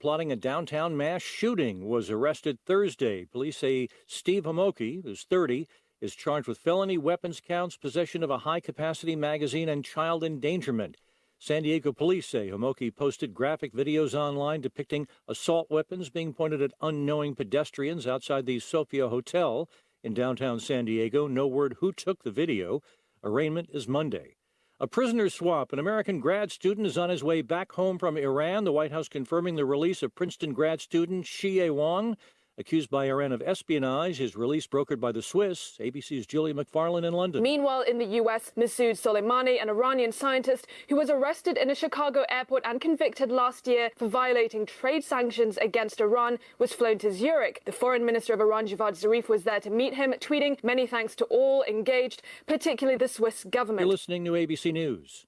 plotting a downtown mass shooting was arrested Thursday. Police say Steve Homoki, who's 30, is charged with felony weapons counts, possession of a high-capacity magazine, and child endangerment. San Diego police say Homoki posted graphic videos online depicting assault weapons being pointed at unknowing pedestrians outside the Sophia Hotel in downtown San Diego. No word who took the video. Arraignment is Monday. A prisoner swap. An American grad student is on his way back home from Iran. The White House confirming the release of Princeton grad student Xie Wang, accused by Iran of espionage. His release brokered by the Swiss. ABC's Julia McFarlane in London. Meanwhile, in the U.S., Masoud Soleimani, an Iranian scientist who was arrested in a Chicago airport and convicted last year for violating trade sanctions against Iran, was flown to Zurich. The foreign minister of Iran, Javad Zarif, was there to meet him, tweeting, "Many thanks to all engaged, particularly the Swiss government." You're listening to ABC News.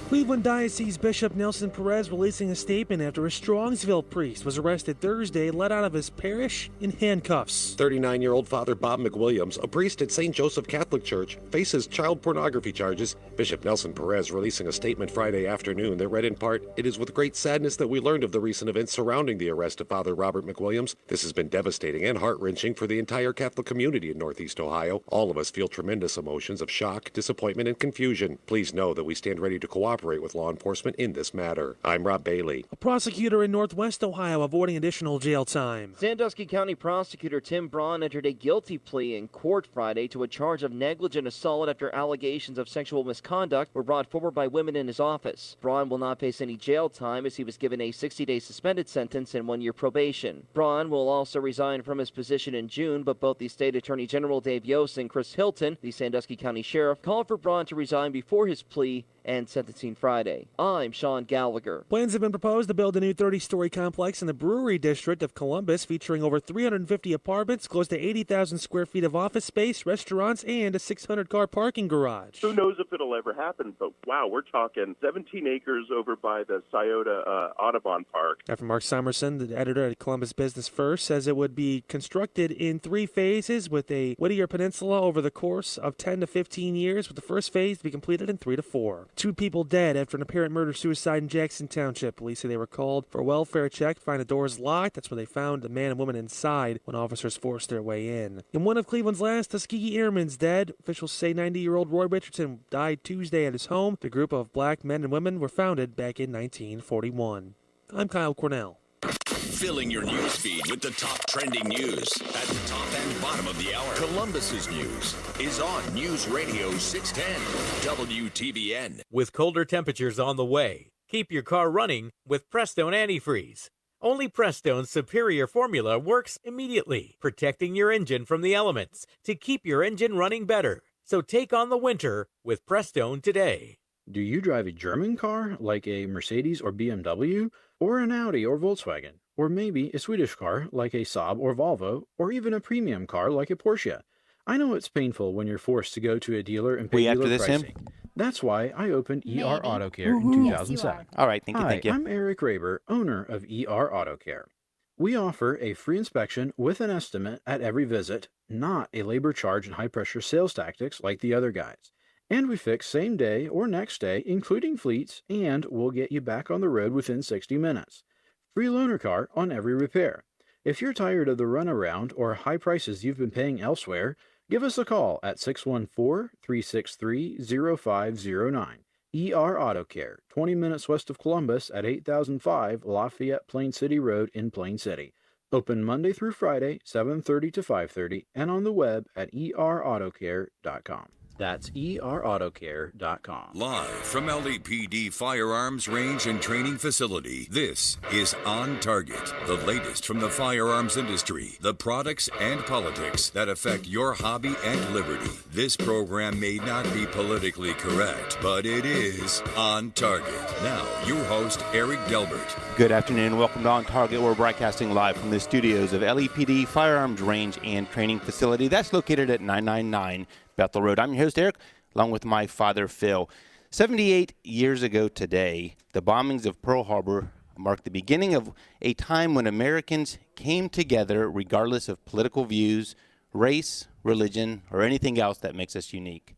Cleveland Diocese Bishop Nelson Perez releasing a statement after a Strongsville priest was arrested Thursday, let out of his parish in handcuffs. 39-year-old Father Bob McWilliams, a priest at St. Joseph Catholic Church, faces child pornography charges. Bishop Nelson Perez releasing a statement Friday afternoon that read in part, "It is with great sadness that we learned of the recent events surrounding the arrest of Father Robert McWilliams. This has been devastating and heart-wrenching for the entire Catholic community in Northeast Ohio. All of us feel tremendous emotions of shock, disappointment, and confusion. Please know that we stand ready to cooperate with law enforcement in this matter." I'm Rob Bailey. A prosecutor in Northwest Ohio avoiding additional jail time. Sandusky County prosecutor Tim Braun entered a guilty plea in court Friday to a charge of negligent assault after allegations of sexual misconduct were brought forward by women in his office. Braun will not face any jail time as he was given a 60-day suspended sentence and 1-year probation. Braun will also resign from his position in June, but both the State Attorney General Dave Yost and Chris Hilton, the Sandusky County Sheriff, called for Braun to resign before his plea and sentencing Friday. I'm Sean Gallagher. Plans have been proposed to build a new 30-story complex in the Brewery District of Columbus featuring over 350 apartments, close to 80,000 square feet of office space, restaurants, and a 600-car parking garage. Who knows if it'll ever happen, but wow, we're talking 17 acres over by the Scioto Audubon Park. After Mark Somerson, the editor at Columbus Business First, says it would be constructed in 3 phases with a Whittier Peninsula over the course of 10 to 15 years, with the first phase to be completed in 3 to 4. 2 people dead after an apparent murder-suicide in Jackson Township. Police say they were called for a welfare check to find the doors locked. That's where they found the man and woman inside when officers forced their way in. And one of Cleveland's last Tuskegee Airmen's dead. Officials say 90-year-old Roy Richardson died Tuesday at his home. The group of black men and women were founded back in 1941. I'm Kyle Cornell. Filling your news feed with the top trending news at the top and bottom of the hour. Columbus's news is on News Radio 610 WTVN. With colder temperatures on the way, keep your car running with Prestone Antifreeze. Only Prestone's superior formula works immediately, protecting your engine from the elements to keep your engine running better. So take on the winter with Prestone today. Do you drive a German car like a Mercedes or BMW, or an Audi or Volkswagen, or maybe a Swedish car like a Saab or Volvo, or even a premium car like a Porsche? I know it's painful when you're forced to go to a dealer and pay dealer pricing. That's why I opened ER Auto Care in 2007. Yes, all right, thank you. Hi, I'm Eric Raber, owner of ER Auto Care. We offer a free inspection with an estimate at every visit, not a labor charge and high-pressure sales tactics like the other guys. And we fix same day or next day, including fleets, and we'll get you back on the road within 60 minutes. Free loaner car on every repair. If you're tired of the runaround or high prices you've been paying elsewhere, give us a call at 614-363-0509. ER Auto Care, 20 minutes west of Columbus at 8005 Lafayette Plain City Road in Plain City. Open Monday through Friday, 7:30 to 5:30, and on the web at erautocare.com. That's erautocare.com. Live from LAPD Firearms Range and Training Facility, this is On Target, the latest from the firearms industry, the products and politics that affect your hobby and liberty. This program may not be politically correct, but it is On Target. Now, your host, Eric Delbert. Good afternoon. Welcome to On Target. We're broadcasting live from the studios of LAPD Firearms Range and Training Facility. That's located at 999 Bethel Road. I'm your host, Eric, along with my father, Phil. 78 years ago today, the bombings of Pearl Harbor marked the beginning of a time when Americans came together regardless of political views, race, religion, or anything else that makes us unique.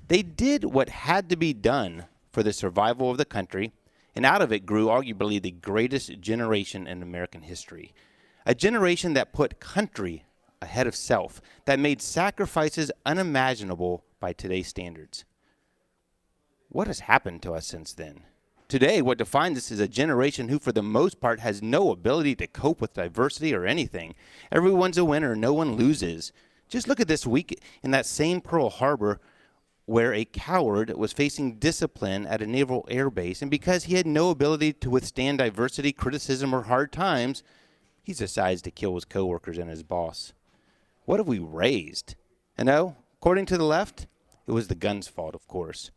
They did what had to be done for the survival of the country, And out of it grew arguably the greatest generation in American history. A generation that put country ahead of self, that made sacrifices unimaginable by today's standards. What has happened to us since then? Today, what defines us is a generation who, for the most part, has no ability to cope with diversity or anything. Everyone's a winner, no one loses. Just look at this week in that same Pearl Harbor where a coward was facing discipline at a naval air base, and because he had no ability to withstand diversity, criticism, or hard times, he decides to kill his coworkers and his boss. What have we raised? And no, according to the left, it was the gun's fault, of course.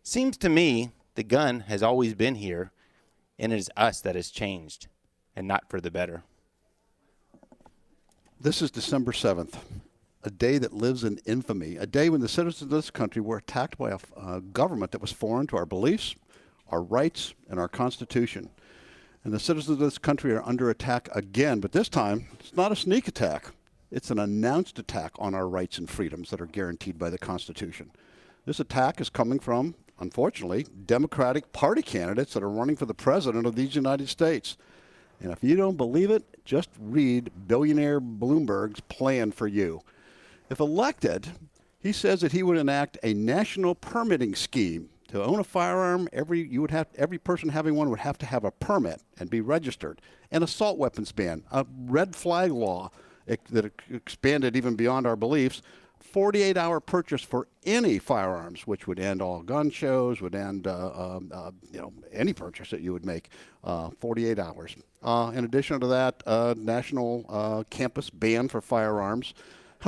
Seems to me the gun has always been here, and it is us that has changed, and not for the better. This is December 7th, a day that lives in infamy, a day when the citizens of this country were attacked by a government that was foreign to our beliefs, our rights, and our Constitution. And the citizens of this country are under attack again, but this time it's not a sneak attack. It's an announced attack on our rights and freedoms that are guaranteed by the Constitution. This attack is coming from, unfortunately, Democratic Party candidates that are running for the president of these United States. And if you don't believe it, just read billionaire Bloomberg's plan for you. If elected, he says that he would enact a national permitting scheme. To own a firearm, every person having one would have to have a permit and be registered. An assault weapons ban, a red flag law that expanded even beyond our beliefs, 48-hour purchase for any firearms, which would end all gun shows, would end any purchase that you would make, 48 hours. In addition to that, national campus ban for firearms.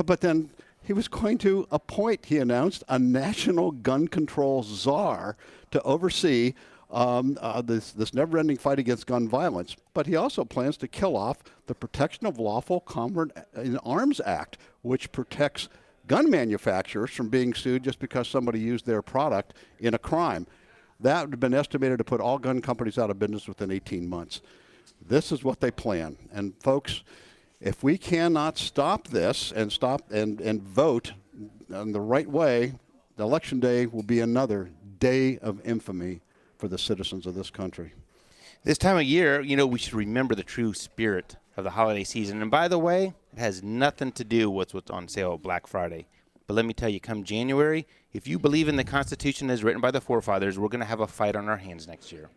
But then he was going to appoint, he announced, a national gun control czar to oversee this never-ending fight against gun violence. But he also plans to kill off the Protection of Lawful Combat in Arms Act, which protects gun manufacturers from being sued just because somebody used their product in a crime. That would have been estimated to put all gun companies out of business within 18 months. This is what they plan. And folks, if we cannot stop this and vote in the right way, the election day will be another day of infamy for the citizens of this country. This time of year, we should remember the true spirit of the holiday season. And by the way, it has nothing to do with what's on sale Black Friday. But let me tell you, come January, if you believe in the Constitution as written by the forefathers, we're going to have a fight on our hands next year.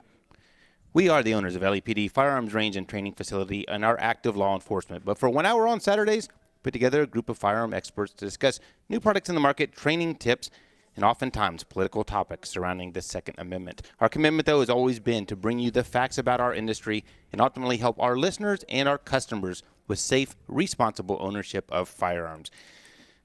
We are the owners of LEPD Firearms Range and Training Facility and are active law enforcement. But for 1 hour on Saturdays, put together a group of firearm experts to discuss new products in the market, training tips, and oftentimes political topics surrounding the Second Amendment. Our commitment, though, has always been to bring you the facts about our industry and ultimately help our listeners and our customers with safe, responsible ownership of firearms.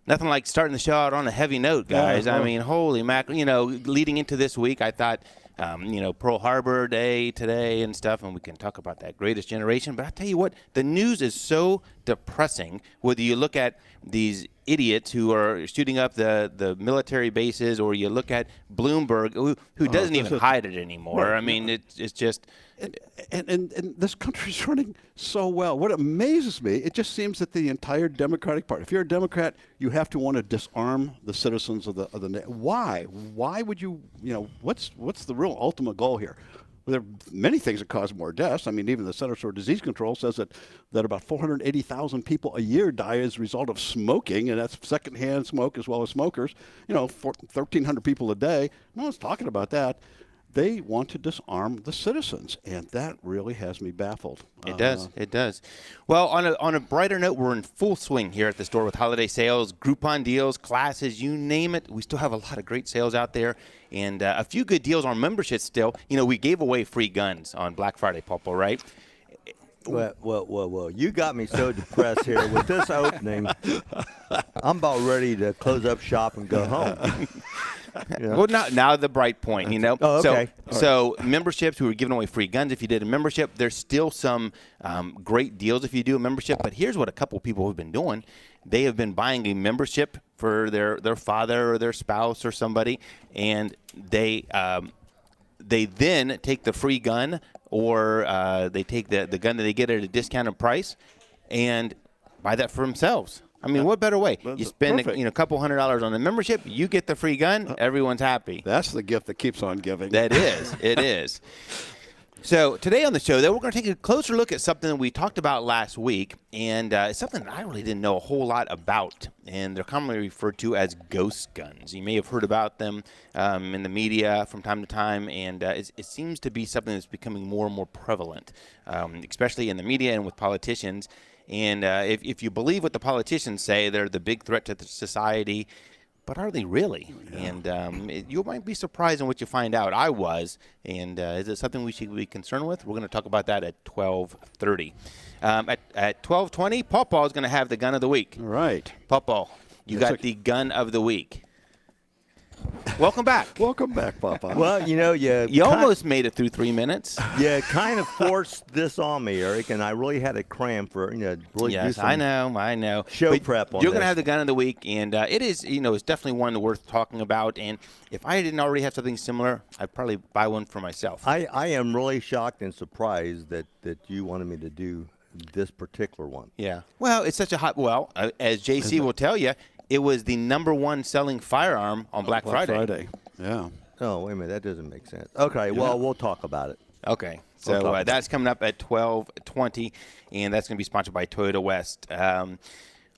Nothing like starting the show out on a heavy note, guys. I mean, holy mackerel. Leading into this week, I thought, Pearl Harbor Day today and stuff, and we can talk about that greatest generation. But I tell you what, the news is so depressing, whether you look at these idiots who are shooting up the military bases, or you look at Bloomberg, who doesn't even hide it anymore. Right. I mean, it's just... And this country's running so well. What amazes me, it just seems that the entire Democratic Party, if you're a Democrat, you have to want to disarm the citizens of the why? Why would you, what's the real ultimate goal here? Well, there are many things that cause more deaths. I mean, even the Centers for Disease Control says that about 480,000 people a year die as a result of smoking, and that's secondhand smoke as well as smokers. 1,300 people a day. No one's talking about that. They want to disarm the citizens, and that really has me baffled. It does. It does. Well, on a brighter note, we're in full swing here at the store with holiday sales, Groupon deals, classes, you name it. We still have a lot of great sales out there, and a few good deals on memberships still. We gave away free guns on Black Friday, Popo, right? Well, you got me so depressed here. With this opening, I'm about ready to close up shop and go home. Yeah. Well, now the bright point, Oh, okay. So memberships, we were giving away free guns if you did a membership. There's still some great deals if you do a membership. But here's what a couple people have been doing. They have been buying a membership for their father or their spouse or somebody, and they then take the free gun, or they take the gun that they get at a discounted price and buy that for themselves. I mean, what better way? You spend perfect. a couple $100 on the membership, you get the free gun, everyone's happy. That's the gift that keeps on giving. That is. It is. So today on the show, though, we're going to take a closer look at something that we talked about last week, and it's something that I really didn't know a whole lot about, and they're commonly referred to as ghost guns. You may have heard about them in the media from time to time, and it seems to be something that's becoming more and more prevalent, especially in the media and with politicians. And if you believe what the politicians say, they're the big threat to society. But are they really? Yeah. And you might be surprised in what you find out. I was. And is it something we should be concerned with? We're going to talk about that at 12:30. At 12:20, Pawpaw is going to have the gun of the week. All right. Pawpaw, you got the gun of the week. Welcome back. Welcome back, Papa. Well, you almost made it through 3 minutes. You kind of forced this on me, Eric, and I really had to cram for really do some I know. Show but prep on you're this. going to have the gun of the week, and it is, it's definitely one worth talking about. And if I didn't already have something similar, I'd probably buy one for myself. I am really shocked and surprised that you wanted me to do this particular one. Yeah. Well, it's such a hot. Well, as JC will tell you, it was the #1 selling firearm on Black Friday. Yeah. Oh, wait a minute. That doesn't make sense. Okay, well, we'll talk about it. Okay. So that's coming up at 12:20, and that's going to be sponsored by Toyota West.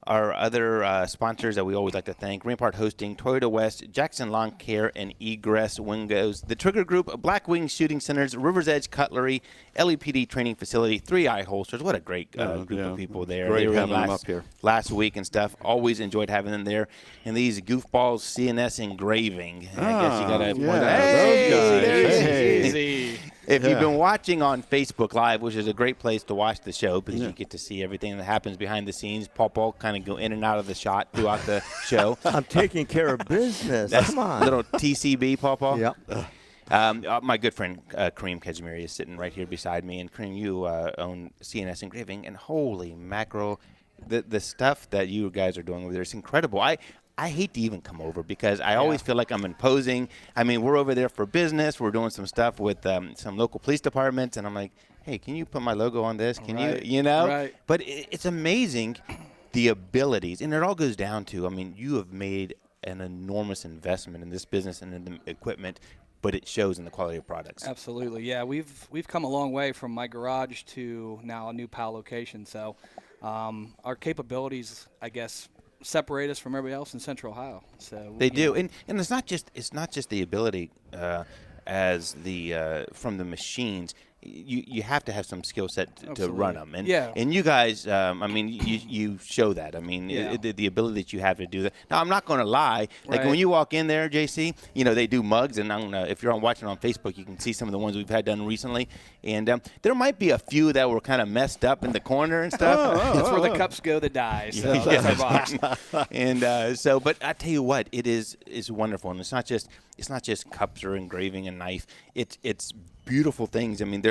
Our other sponsors that we always like to thank: Rampart Hosting, Toyota West, Jackson Lawn Care and Egress Windows, the Trigger Group, Black Wing Shooting Centers, River's Edge Cutlery, LEPD Training Facility, 3i Holsters. What a great group of people there. Great they were having them up here last week and stuff. Always enjoyed having them there. And these goofballs CNS engraving. I guess you got to point out. Hey, easy. If you've been watching on Facebook Live, which is a great place to watch the show because you get to see everything that happens behind the scenes, Paul kind of go in and out of the shot throughout the show. I'm taking care of business. That's Come on. Little TCB, Paul. Yep. My good friend Kareem Kajmiri is sitting right here beside me. And Kareem, you own CNS Engraving, and holy mackerel, the stuff that you guys are doing over there is incredible. I hate to even come over because I always feel like I'm imposing. I mean, we're over there for business. We're doing some stuff with some local police departments, and I'm like, hey, can you put my logo on this? Can you? Right. But it's amazing the abilities, and it all goes down to, I mean, you have made an enormous investment in this business and in the equipment, but it shows in the quality of products. Absolutely, yeah. We've come a long way from my garage to now a new PAL location. So our capabilities, I guess, separate us from everybody else in Central Ohio. So they do, and it's not just the ability as the from the machines. You have to have some skill set to run them, and you guys, I mean, you show that. I mean, the ability that you have to do that. Now, I'm not going to lie. Like when you walk in there, JC, they do mugs, and I don't know if you're watching on Facebook, you can see some of the ones we've had done recently, and there might be a few that were kind of messed up in the corner and stuff. That's where the cups go that die. So that's our box. And but I tell you what, it's wonderful, and it's not just cups or engraving and knife. It's beautiful things. I mean,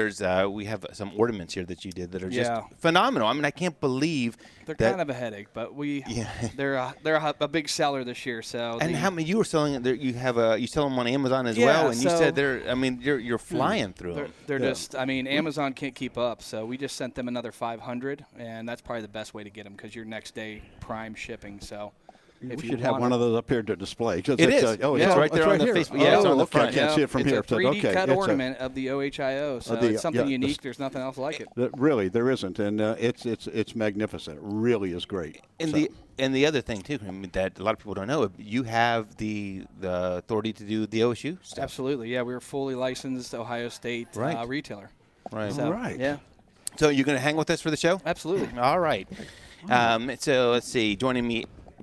we have some ornaments here that you did that are just phenomenal. I mean, I can't believe they're kind of a headache, but they're a big seller this year. So how many you were selling? You sell them on Amazon as well, and you said you're flying through them. They're just, I mean, Amazon can't keep up, so we just sent them another 500, and that's probably the best way to get them because you're next day prime shipping. So. We should have one of those up here to display. It is. It's right there on the Facebook. Yeah, it's on the front. I can't see it from here. It's a 3D cut ornament of the OHIO, so it's something unique. There's nothing else like it. Really, there isn't, and it's magnificent. It really is great. And the other thing too, I mean, that a lot of people don't know, you have the authority to do the OSU stuff. Absolutely, yeah. We're a fully licensed Ohio State retailer. Right. So, right. Yeah. So you're going to hang with us for the show? Absolutely. All right. So let's see.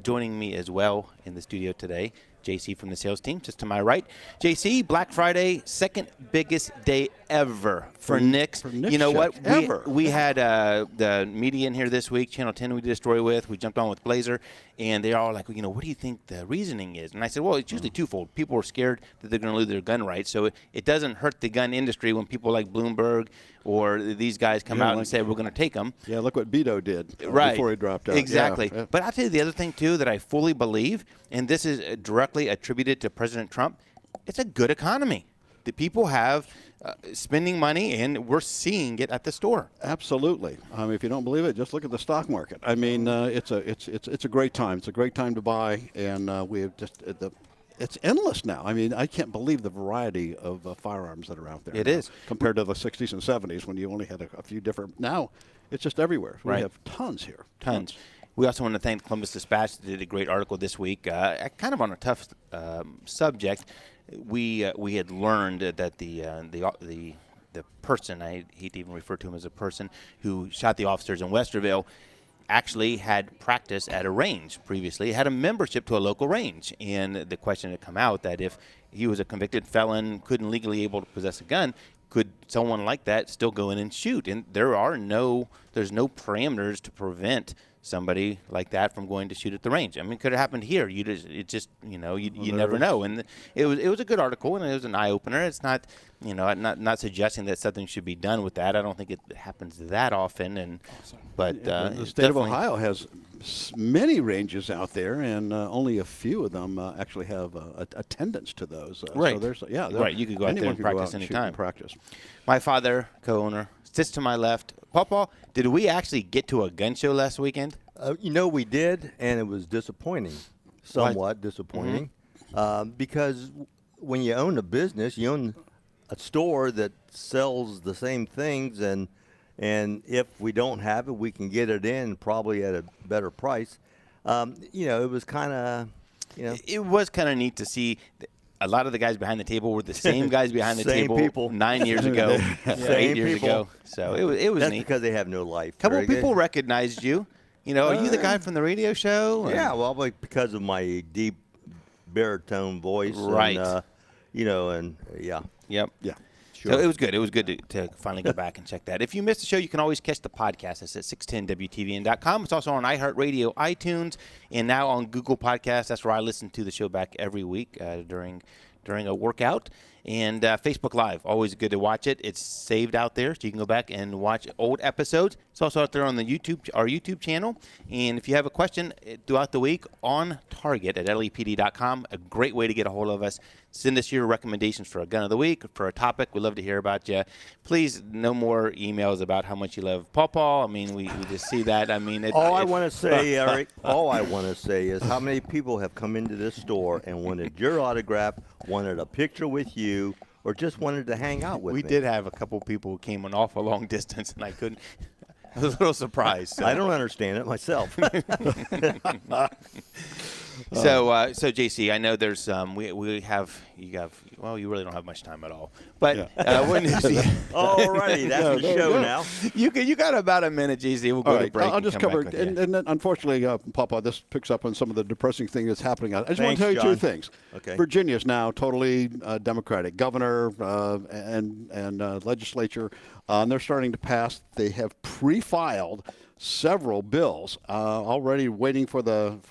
Joining me as well in the studio today, JC from the sales team, just to my right. JC, Black Friday, second biggest day ever for Nick's. You know what? We had the media in here this week, Channel 10 we did a story with. We jumped on with Blazer, and they're all like, what do you think the reasoning is? And I said, well, it's usually twofold. People are scared that they're going to lose their gun rights, so it doesn't hurt the gun industry when people like Bloomberg or these guys come out and say, we're going to take them. Yeah, look what Beto did before he dropped out. Exactly. Yeah. But I'll tell you the other thing, too, that I fully believe, and this is directly attributed to President Trump, it's a good economy. the people have spending money, and we're seeing it at the store. Absolutely. If you don't believe it, just look at the stock market. I mean, it's a great time. It's a great time to buy, and we have just it's endless now. I mean, I can't believe the variety of firearms that are out there. It is compared to the 60s and 70s when you only had a few different. Now, it's just everywhere. We have tons here. Tons. We also want to thank Columbus Dispatch. They did a great article this week, kind of on a tough subject. We had learned that the person, I hate to even refer to him as a person, who shot the officers in Westerville, actually had practice at a range previously, had a membership to a local range. And the question had come out that if he was a convicted felon, couldn't legally able to possess a gun, could someone like that still go in and shoot? And there's no parameters to prevent somebody like that from going to shoot at the range. I mean, it could have happened here. You never know. And it was a good article, and it was an eye opener. It's not, not suggesting that something should be done with that. I don't think it happens that often. But the state of Ohio has many ranges out there, and only a few of them actually have attendance to those. Right. So there's, right. You could go out there and practice anytime. Practice. My father, co-owner, sits to my left. Papa, did we actually get to a gun show last weekend? We did, and it was disappointing, somewhat disappointing, because when you own a business, you own a store that sells the same things, and if we don't have it, we can get it in probably at a better price. It was kind of, It was kind of neat to see. A lot of the guys behind the table were the same guys behind the table people. 9 years ago, 8 years ago. So it was That's neat. because they have no life. A couple of people recognized you. Are you the guy from the radio show? Yeah, well, because of my deep baritone voice. Right. And, yeah. Yep. Yeah. Sure. So it was good. It was good to finally go back and check that. If you missed the show, you can always catch the podcast. It's at 610WTVN.com. It's also on iHeartRadio, iTunes, and now on Google Podcasts. That's where I listen to the show back every week during a workout. And Facebook Live, always good to watch it. It's saved out there, so you can go back and watch old episodes. It's also out there on our YouTube channel. And if you have a question throughout the week, OnTarget at lepd.com, a great way to get a hold of us. Send us your recommendations for a gun of the week, for a topic. We'd love to hear about you. Please, no more emails about how much you love Paw. I mean, we just see that. I mean, I want to say, Eric, all I want to say is how many people have come into this store and wanted your autograph, wanted a picture with you, or just wanted to hang out with me. We did have a couple people who came an awful long distance, and I couldn't. I was a little surprised. So. I don't understand it myself. So JC, I know there's you really don't have much time at all. But when is alrighty, that's the show now. You got about a minute, JC. We'll go to break. I'll just cover it, and then unfortunately, Papa, this picks up on some of the depressing thing that's happening. I just want to tell you two things. Okay. Virginia is now totally Democratic. Governor and legislature, they're starting to pass. They have pre-filed several bills already waiting for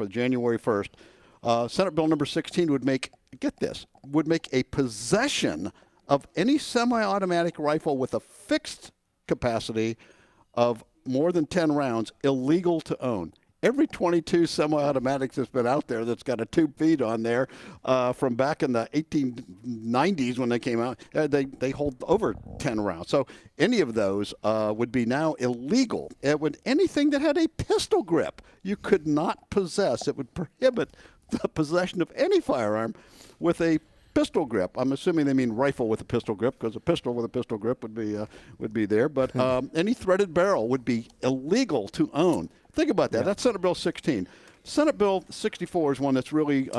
January 1st. Senate Bill number 16 would make a possession of any semi-automatic rifle with a fixed capacity of more than 10 rounds illegal to own. Every 22 semi-automatics that's been out there that's got a tube feed on there from back in the 1890s when they came out, they hold over 10 rounds. So any of those would be now illegal. Anything that had a pistol grip, you could not possess. It would prohibit the possession of any firearm with a pistol grip. I'm assuming they mean rifle with a pistol grip, because a pistol with a pistol grip would be there. But any threaded barrel would be illegal to own. Think about that. Yeah. That's Senate Bill 16. Senate Bill 64 is one that's really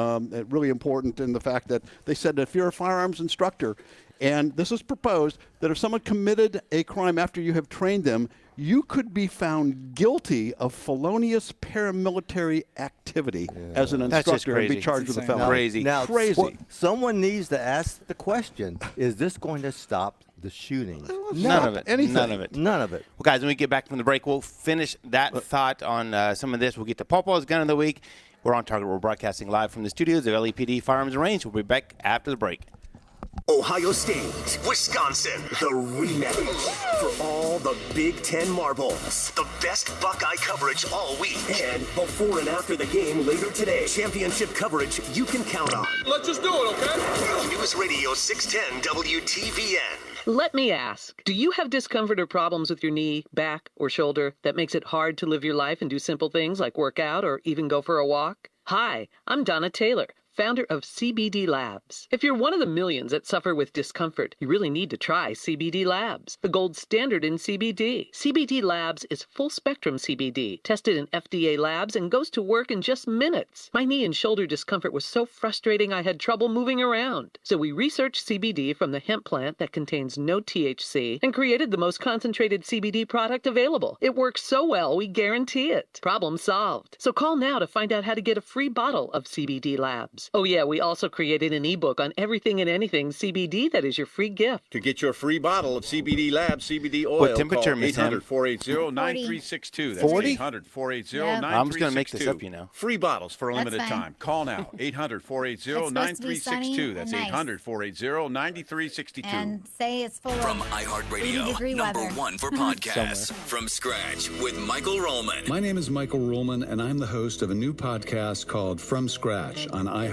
important in the fact that they said that if you're a firearms instructor, and this is proposed, that if someone committed a crime after you have trained them, you could be found guilty of felonious paramilitary activity as an instructor and be charged with a felony. Now, crazy. Someone needs to ask the question, is this going to stop the shooting? None of it. Anything. None of it. None of it. Well, guys, when we get back from the break, we'll finish that thought on some of this. We'll get to Pawpaw's Gun of the Week. We're on target. We're broadcasting live from the studios of LEPD Firearms and Range. We'll be back after the break. Ohio State, Wisconsin, the rematch for all the Big Ten marbles. The best Buckeye coverage all week. And before and after the game later today, championship coverage you can count on. Let's just do it, okay? News Radio 610 WTVN. Let me ask, do you have discomfort or problems with your knee, back, or shoulder that makes it hard to live your life and do simple things like work out or even go for a walk? Hi, I'm Donna Taylor, founder of CBD Labs. If you're one of the millions that suffer with discomfort, you really need to try CBD Labs, the gold standard in CBD. CBD Labs is full-spectrum CBD, tested in FDA labs and goes to work in just minutes. My knee and shoulder discomfort was so frustrating I had trouble moving around. So we researched CBD from the hemp plant that contains no THC and created the most concentrated CBD product available. It works so well, we guarantee it. Problem solved. So call now to find out how to get a free bottle of CBD Labs. Oh yeah, we also created an ebook on everything and anything CBD that is your free gift. To get your free bottle of CBD Labs CBD oil, What temperature, call Miss Ham? 800-480-9362. That's 40? 800-480-9362. I'm just going to make this up, you know. Free bottles for a That's limited fine. time. Call now. 800-480-9362. That's nice. 800-480-9362. And say it's full From of iHeartRadio, 80-degree number weather. one for podcasts. From Scratch with Michael Rollman. My name is Michael Ruhlman, and I'm the host of a new podcast called From Scratch on iHeartRadio.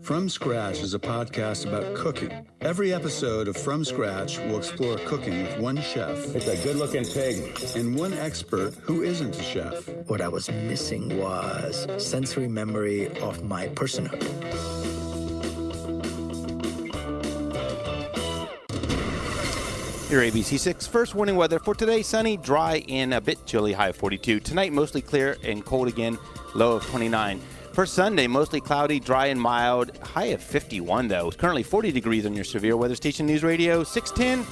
From Scratch is a podcast about cooking. Every episode of From Scratch will explore cooking with one chef. It's a good-looking pig. And one expert who isn't a chef. What I was missing was sensory memory of my personhood. Your ABC6 first warning weather for today: sunny, dry, and a bit chilly, high of 42. Tonight, mostly clear and cold again, low of 29. For Sunday, mostly cloudy, dry, and mild, high of 51, though. It's currently 40 degrees on your severe weather station, News Radio 610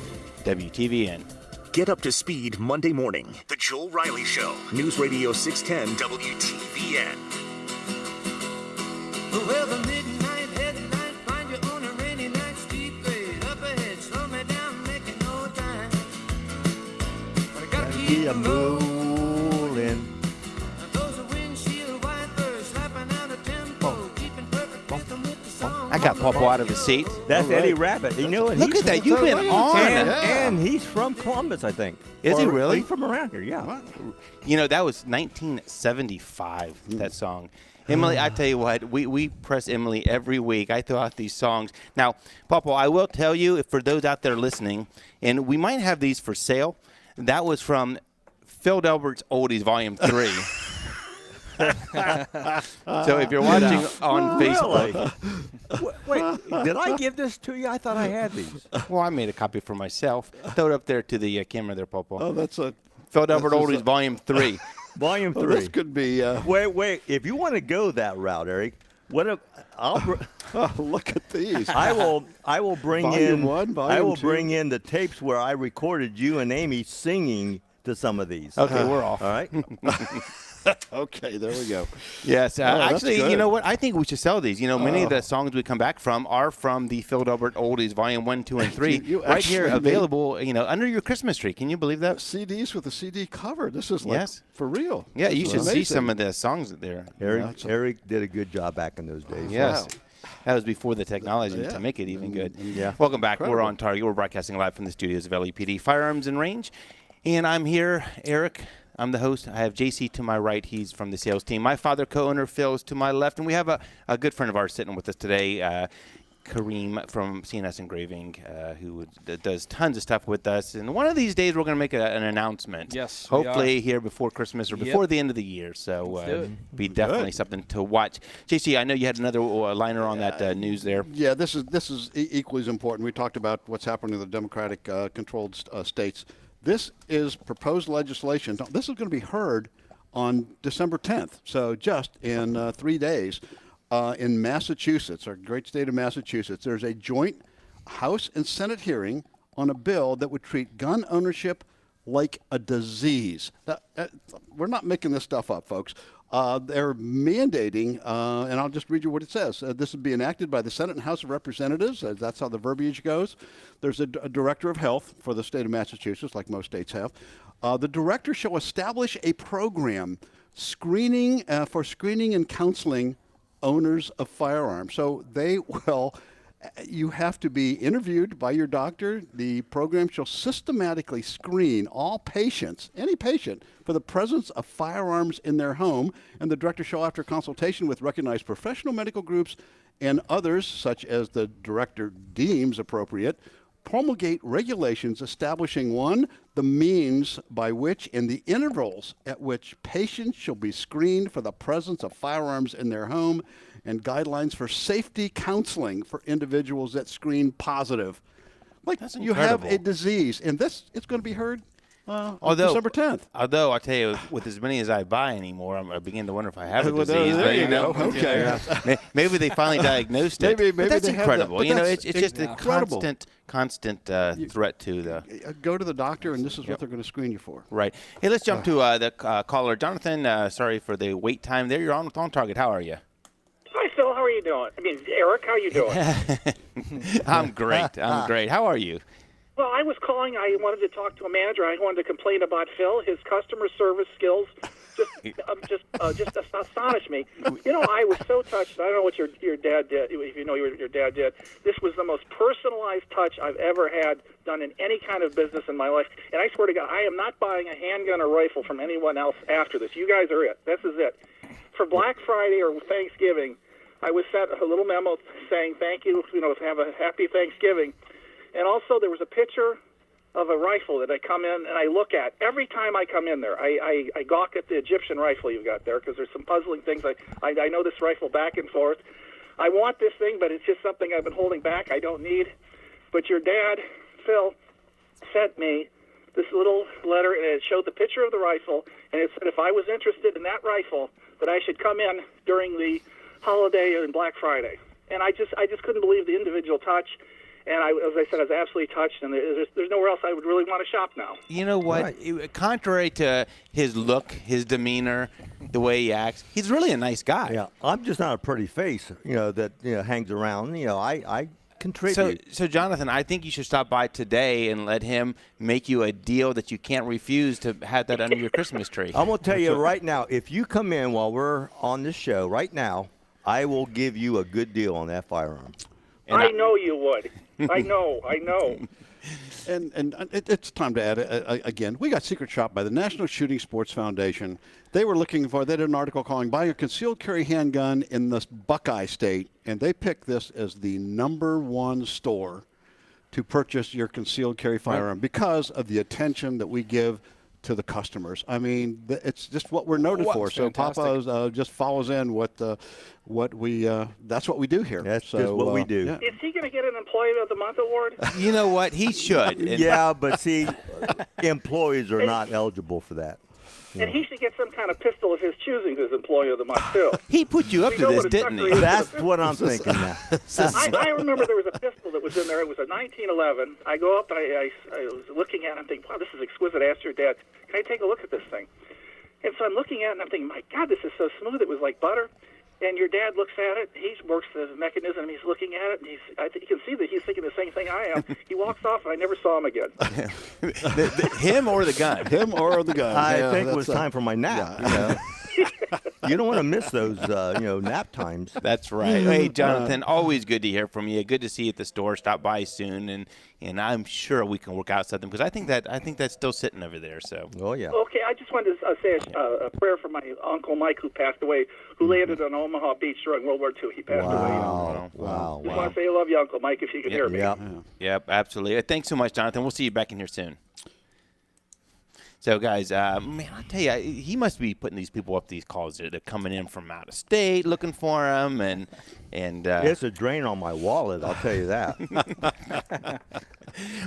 WTVN. Get up to speed Monday morning. The Joel Riley Show. News Radio 610 WTVN. Well, the midnight headlight find you on a rainy night, steep grade up ahead, slow me down, making no time. But I gotta keep a rolling. Those are windshield wipers slapping out a tempo, keeping perfect rhythm with the song. I got Pawpaw out of his seat. That's Eddie Rabbit. You know, Look at that. You've been on. And he's from Columbus, I think. Is he Or really? He's from around here, yeah. You know, that was 1975, that song. Emily, I tell you what, we press Emily every week. I throw out these songs. Now, Pawpaw, I will tell you, for those out there listening, and we might have these for sale, that was from Phil Delbert's Oldies Volume 3. So if you're watching on Facebook. Wait, did I give this to you? I thought I had these. Well, I made a copy for myself. Throw it up there to the camera there, Pawpaw. Oh, that's a Phil Delbert Oldies Volume 3. Volume 3. Oh, this could be. Wait. If you want to go that route, Eric, I'll look at these. I will bring Volume in. one, volume I will two. bring in the tapes where I recorded you and Amy singing to some of these. Okay, we're off. All right. Okay, there we go. Yes, that's actually, good. you know what? I think we should sell these. You know, many of the songs we come back from are from the Phil Delbert Oldies Volume 1, 2, and 3. You right here, actually available, you know, under your Christmas tree. Can you believe that? CDs with a CD cover. This is like Yes. for real. Yeah, you This should is see amazing. some of the songs there. Eric did a good job back in those days. Yes. Wow. That was before the technology Yeah. to make it even good. Yeah. Welcome back. We're Incredible. on Target. We're broadcasting live from the studios of LEPD Firearms and Range. And I'm here, Eric. I'm the host. I have JC to my right. He's from the sales team. My father, co-owner, Phil, is to my left. And we have a good friend of ours sitting with us today, Kareem from CNS Engraving, who does tons of stuff with us. And one of these days, we're going to make an announcement. Yes, we hopefully here before Christmas or before the end of the year. So Let's do it. be definitely something to watch. JC, I know you had another liner on that news there. Yeah, this is equally as important. We talked about what's happening in the Democratic controlled states. This is proposed legislation. This is going to be heard on December 10th, so just in 3 days. In Massachusetts, our great state of Massachusetts, there's a joint House and Senate hearing on a bill that would treat gun ownership like a disease. We're not making this stuff up, folks. They're mandating, and I'll just read you what it says. This would be enacted by the Senate and House of Representatives. That's how the verbiage goes. There's a director of health for the state of Massachusetts, like most states have. The director shall establish a program for screening and counseling owners of firearms. So they will You have to be interviewed by your doctor. The program shall systematically screen all patients, any patient, for the presence of firearms in their home, and the director shall, after consultation with recognized professional medical groups and others, such as the director deems appropriate, promulgate regulations establishing, 1, the means by which and the intervals at which patients shall be screened for the presence of firearms in their home, and guidelines for safety counseling for individuals that screen positive. Like, you have a disease, and it's going to be heard on December 10th. Although, I tell you, with as many as I buy anymore, I begin to wonder if I have a Well, disease. there But, you go. Okay. Maybe they finally diagnosed it. Maybe but that's they have incredible. that, but It's that's just a incredible. constant threat to the... Go to the doctor, and this is what they're going to screen you for. Right. Hey, let's jump to the caller. Jonathan, sorry for the wait time there. You're on with OnTarget. How are you? Hi, Phil. How are you doing? I mean, Eric, how are you doing? I'm great. I'm great. How are you? Well, I was calling. I wanted to talk to a manager. I wanted to complain about Phil. His customer service skills just astonished me. You know, I was so touched. I don't know what your dad did. If you know what your dad did, this was the most personalized touch I've ever had done in any kind of business in my life. And I swear to God, I am not buying a handgun or rifle from anyone else after this. You guys are it. This is it. For Black Friday or Thanksgiving, I was sent a little memo saying thank you. You know, have a happy Thanksgiving. And also, there was a picture of a rifle that I come in and I look at. Every time I come in there, I gawk at the Egyptian rifle you've got there because there's some puzzling things. I know this rifle back and forth. I want this thing, but it's just something I've been holding back. I don't need. But your dad, Phil, sent me this little letter, and it showed the picture of the rifle, and it said if I was interested in that rifle, that I should come in during the holiday and Black Friday. And I just couldn't believe the individual touch. And as I said, I was absolutely touched, and there's nowhere else I would really want to shop now. You know what? Right. Contrary to his look, his demeanor, the way he acts, he's really a nice guy. Yeah, I'm just not a pretty face, that hangs around. I contribute. So, Jonathan, I think you should stop by today and let him make you a deal that you can't refuse to have that under your Christmas tree. I'm going to tell you right now, if you come in while we're on this show right now, I will give you a good deal on that firearm. And I know you would. I know. And it's time to add again. We got Secret Shop by the National Shooting Sports Foundation. They did an article calling "Buying a Concealed Carry Handgun in the Buckeye State," and they picked this as the #1 store to purchase your concealed carry firearm because of the attention that we give to the customers. I mean, it's just what we're noted for. So Papa just follows in what we that's what we do here. That's just what we do. Is he going to get an Employee of the Month award? You know what? He should. Yeah, but see, employees are not eligible for that. And he should get some kind of pistol of his choosing as Employee of the Month, too. He put you up to this, didn't he? That's what I'm thinking now. I remember there was a pistol that was in there. It was a 1911. I go up, I was looking at it, and I'm thinking, wow, this is exquisite. I asked your dad, can I take a look at this thing? And so I'm looking at it, and I'm thinking, my God, this is so smooth. It was like butter. And your dad looks at it. He works the mechanism. And he's looking at it, and I think you can see that he's thinking the same thing I am. He walks off, and I never saw him again. Him or the gun? Him or the gun. I think it was time for my nap. You don't want to miss those, nap times. That's right. Hey, Jonathan, always good to hear from you. Good to see you at the store. Stop by soon, and I'm sure we can work out something because I think that's still sitting over there. So. Oh yeah. Okay, I just wanted to say a prayer for my Uncle Mike who passed away, who landed on Omaha Beach during World War II. He passed away. Wow. Just want to say I love you, Uncle Mike, if you can hear me. Yep, absolutely. Thanks so much, Jonathan. We'll see you back in here soon. So, guys, man, I tell you, he must be putting these people up these calls. They're coming in from out of state looking for him, and it's a drain on my wallet. I'll tell you that.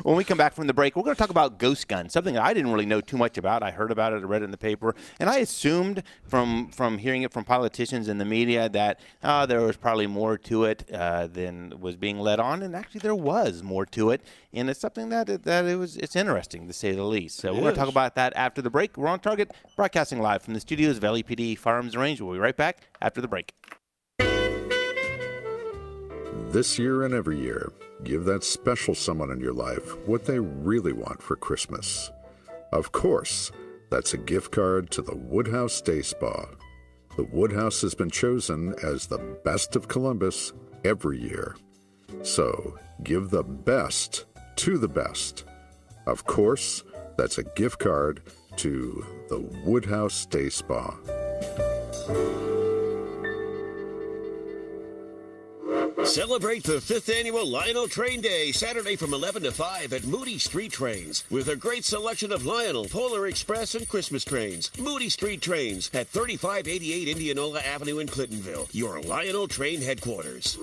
When we come back from the break, we're going to talk about ghost guns, something that I didn't really know too much about. I heard about it, I read it in the paper, and I assumed from hearing it from politicians in the media that there was probably more to it than was being let on, and actually there was more to it, and it's something that it's interesting to say the least. So we're going to talk about that after the break. We're on Target, broadcasting live from the studios of LEPD Firearms Range. We'll be right back after the break. This year and every year, give that special someone in your life what they really want for Christmas. Of course, that's a gift card to the Woodhouse Day Spa. The Woodhouse has been chosen as the best of Columbus every year. So give the best to the best. Of course, that's a gift card to the Woodhouse Day Spa. Celebrate the 5th annual Lionel Train Day, Saturday from 11 to 5 at Moody Street Trains, with a great selection of Lionel, Polar Express, and Christmas trains. Moody Street Trains at 3588 Indianola Avenue in Clintonville, your Lionel Train headquarters.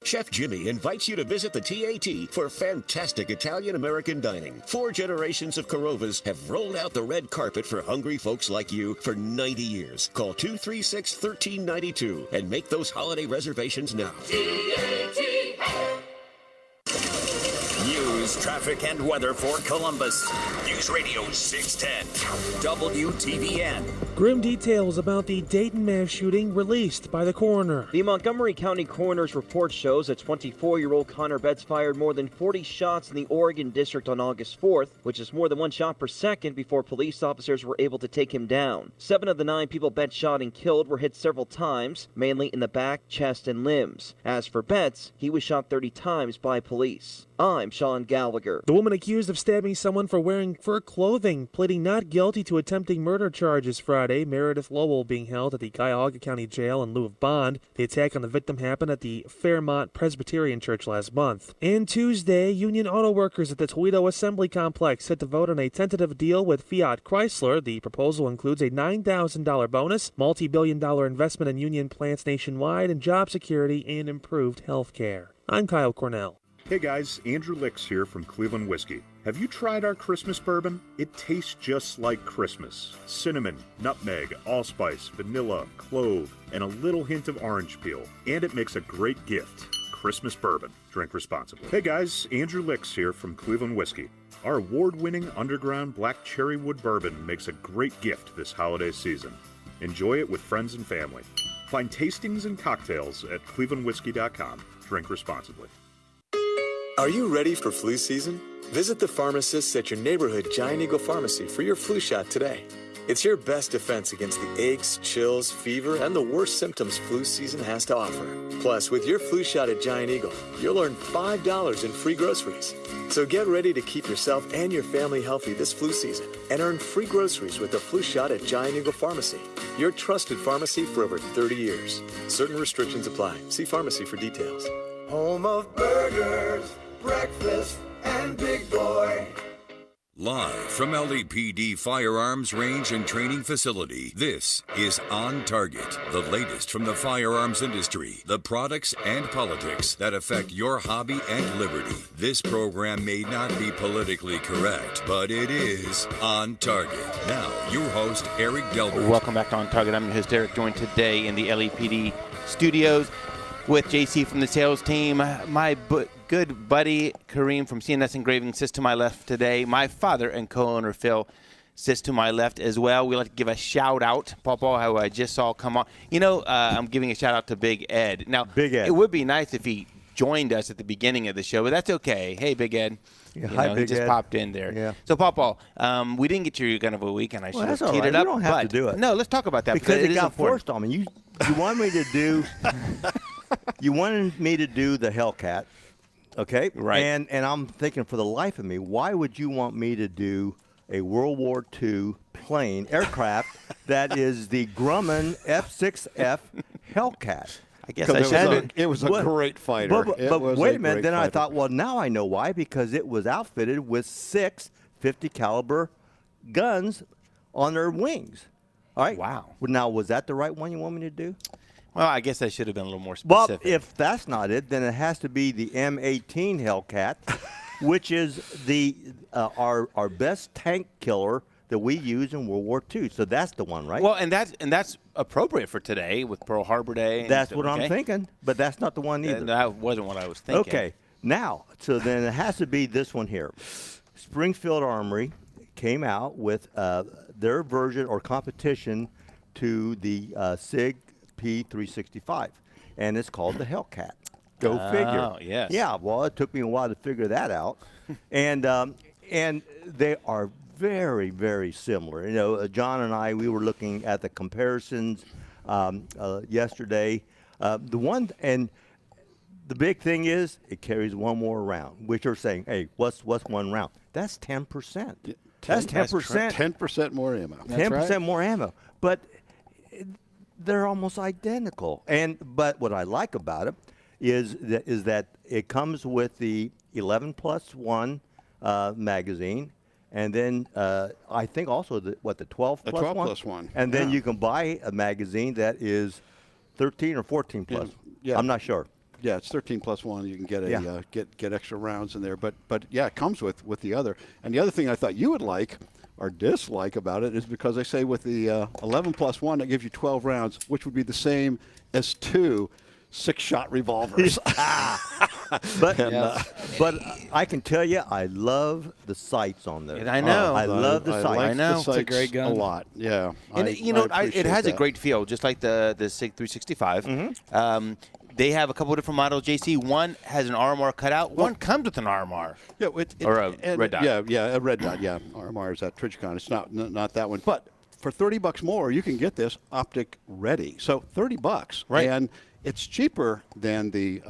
Chef Jimmy invites you to visit the TAT for fantastic Italian-American dining. 4 generations of Carovas have rolled out the red carpet for hungry folks like you for 90 years. Call 236-1392 and make those holiday reservations now. News, traffic, and weather for Columbus. News Radio 610. WTVN. Grim details about the Dayton mass shooting released by the coroner. The Montgomery County Coroner's report shows that 24-year-old Connor Betts fired more than 40 shots in the Oregon District on August 4th, which is more than 1 shot per second before police officers were able to take him down. 7 of the 9 people Betts shot and killed were hit several times, mainly in the back, chest, and limbs. As for Betts, he was shot 30 times by police. I'm Sean Gallagher. The woman accused of stabbing someone for wearing fur clothing, pleading not guilty to attempting murder charges Friday. Meredith Lowell being held at the Cuyahoga County Jail in lieu of bond. The attack on the victim happened at the Fairmont Presbyterian Church last month. And Tuesday, union auto workers at the Toledo Assembly Complex set to vote on a tentative deal with Fiat Chrysler. The proposal includes a $9,000 bonus, multi-billion-dollar investment in union plants nationwide, and job security and improved health care. I'm Kyle Cornell. Hey guys, Andrew Licks here from Cleveland Whiskey. Have you tried our Christmas bourbon? It tastes just like Christmas. Cinnamon, nutmeg, allspice, vanilla, clove, and a little hint of orange peel. And it makes a great gift. Christmas bourbon. Drink responsibly. Hey guys, Andrew Licks here from Cleveland Whiskey. Our award-winning underground black cherry wood bourbon makes a great gift this holiday season. Enjoy it with friends and family. Find tastings and cocktails at clevelandwhiskey.com. Drink responsibly. Are you ready for flu season? Visit the pharmacists at your neighborhood Giant Eagle Pharmacy for your flu shot today. It's your best defense against the aches, chills, fever, and the worst symptoms flu season has to offer. Plus, with your flu shot at Giant Eagle, you'll earn $5 in free groceries. So get ready to keep yourself and your family healthy this flu season and earn free groceries with the flu shot at Giant Eagle Pharmacy, your trusted pharmacy for over 30 years. Certain restrictions apply. See pharmacy for details. Home of burgers, breakfast, and Big Boy. Live from LAPD Firearms Range and Training Facility, this is On Target, the latest from the firearms industry, the products and politics that affect your hobby and liberty. This program may not be politically correct, but it is On Target. Now, your host, Eric Delbert. Welcome back to On Target. I'm your host, Eric, joined today in the LAPD studios with JC from the sales team. My good buddy Kareem from CNS Engraving sits to my left today. My father and co-owner Phil sits to my left as well. We like to give a shout out, Papa, who I just saw come on. You know, I'm giving a shout out to Big Ed. Now, Big Ed. It would be nice if he joined us at the beginning of the show, but that's okay. Hey, Big Ed. Yeah, hi, Big He just Ed. popped in there. Yeah. So, Papa, we didn't get your gun of a week, and I should have teed it up. You don't have to but do it. No, let's talk about that because it is got important. forced on me. You wanted me to do. You wanted me to do the Hellcat, okay? Right. And I'm thinking, for the life of me, why would you want me to do a World War II plane aircraft that is the Grumman F-6F Hellcat? I guess I should. It was a great fighter. But wait a minute. Then I thought, well, now I know why, because it was outfitted with 6 50 caliber guns on their wings. All right. Wow. Now, was that the right one you want me to do? Well, I guess I should have been a little more Well, specific. if that's not it, then it has to be the M18 Hellcat, which is the our best tank killer that we use in World War II. So that's the one, right? Well, and that's appropriate for today with Pearl Harbor Day. And That's stuff, what okay? I'm thinking, but that's not the one either. That wasn't what I was thinking. Okay. Now, so then it has to be this one here. Springfield Armory came out with their version or competition to the SIG P365, and it's called the Hellcat. Go figure. Oh, yes. Yeah, well, it took me a while to figure that out. And they are very, very similar. You know, John and I, we were looking at the comparisons yesterday. the big thing is it carries one more round, which are saying, hey, what's one round? That's 10%. That's 10%. 10% more ammo. 10% more ammo. But they're almost identical. But what I like about it is that it comes with the 11+1 magazine, and then I think also the 12 A plus 12 one? plus one. And then Yeah. you can buy a magazine that is 13 or 14 plus. Yeah. I'm not sure. Yeah, it's 13+1. You can get Yeah. get extra rounds in there, but yeah, it comes with the other. And the other thing I thought you would like or dislike about it is because they say with the 11+1 that gives you 12 rounds, which would be the same as 2 6-shot revolvers. But And, but I can tell you, I love the sights on there. I know. I love the I sights. like I know. the It's a sights great gun. a lot. Yeah, And it appreciate has a that. great feel, just like the SIG 365. They have a couple of different models. JC, one has an RMR cutout. One comes with an RMR. Yeah, or a red dot. Yeah, a red dot. Yeah, RMR is that Trijicon. It's not that one. But for $30 more, you can get this optic ready. So $30, Right. And it's cheaper than the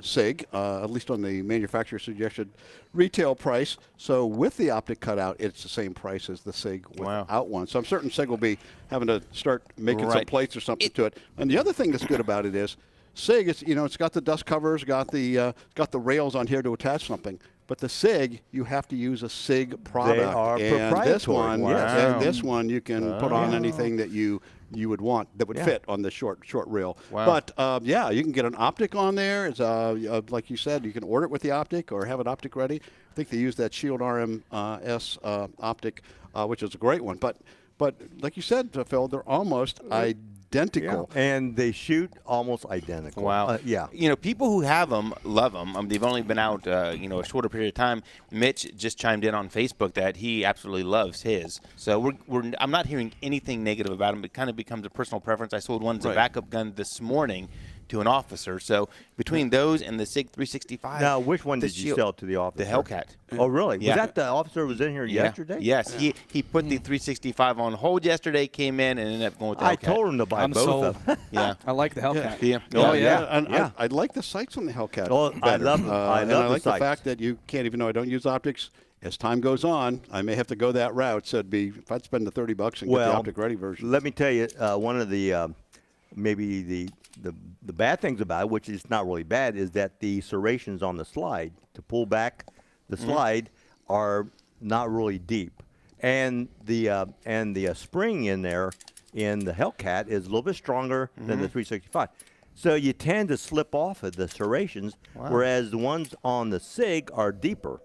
SIG, at least on the manufacturer suggested retail price. So with the optic cutout, it's the same price as the SIG without one. So I'm certain SIG will be having to start making some Right. plates or something to it. And the other thing that's good about it is SIG, it's got the dust covers, got the rails on here to attach something. But the SIG, you have to use a SIG product. They are and proprietary. This one, Wow. and this one, you can put on anything that you would want that would fit on the short reel. Wow. But yeah, you can get an optic on there. It's like you said, you can order it with the optic or have an optic ready. I think they use that Shield RMS optic, which is a great one. But like you said, Phil, they're almost identical. Yeah. And they shoot almost identical. Wow. Yeah. People who have them love them. They've only been out, a shorter period of time. Mitch just chimed in on Facebook that he absolutely loves his. So I'm not hearing anything negative about him. It kind of becomes a personal preference. I sold one as a backup gun this morning to an officer. So between those and the SIG 365. Now, which one did you sell to the officer? The Hellcat. Oh, really? Yeah. Was that the officer who was in here yesterday? Yes. Yeah. He put the 365 on hold yesterday, came in, and ended up going with the Hellcat. I told him to buy both of them. Yeah. I like the Hellcat. Yeah. Oh, yeah. And I like the sights on the Hellcat. Oh, I better. love And I like the sights. fact that you can't, even though I don't use optics, as time goes on, I may have to go that route. So if I'd spend the $30 and get the optic ready version. Let me tell you, one of the maybe the bad things about it, which is not really bad, is that the serrations on the slide to pull back the slide are not really deep, and the spring in there in the Hellcat is a little bit stronger than the 365. So you tend to slip off of the serrations, whereas the ones on the SIG are deeper.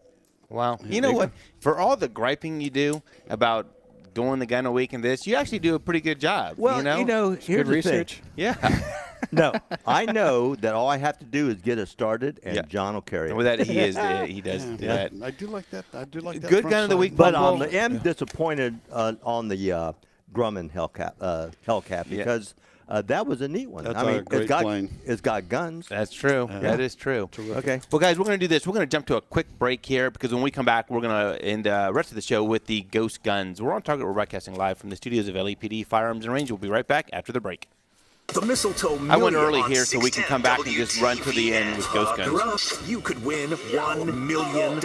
Wow. You know what? For all the griping you do about doing the gun a week and this, you actually do a pretty good job. Well, here's the research. thing. Yeah. No, I know that all I have to do is get it started, and John will carry it. Well, that he does do that. I do like that. I do like that. Good front gun of the side. week, But Paul. I am disappointed on the Grumman Hellcat because that was a neat one. That's I mean, a great plane. It's got guns. That's true. That is true. Okay. Well, guys, we're going to do this. We're going to jump to a quick break here because when we come back, we're going to end the rest of the show with the Ghost Guns. We're on Target. We're broadcasting live from the studios of LEPD Firearms and Range. We'll be right back after the break. The Mistletoe Million I went early on here so we can come back and just run to the end with Ghost Guns. You could win $1 million.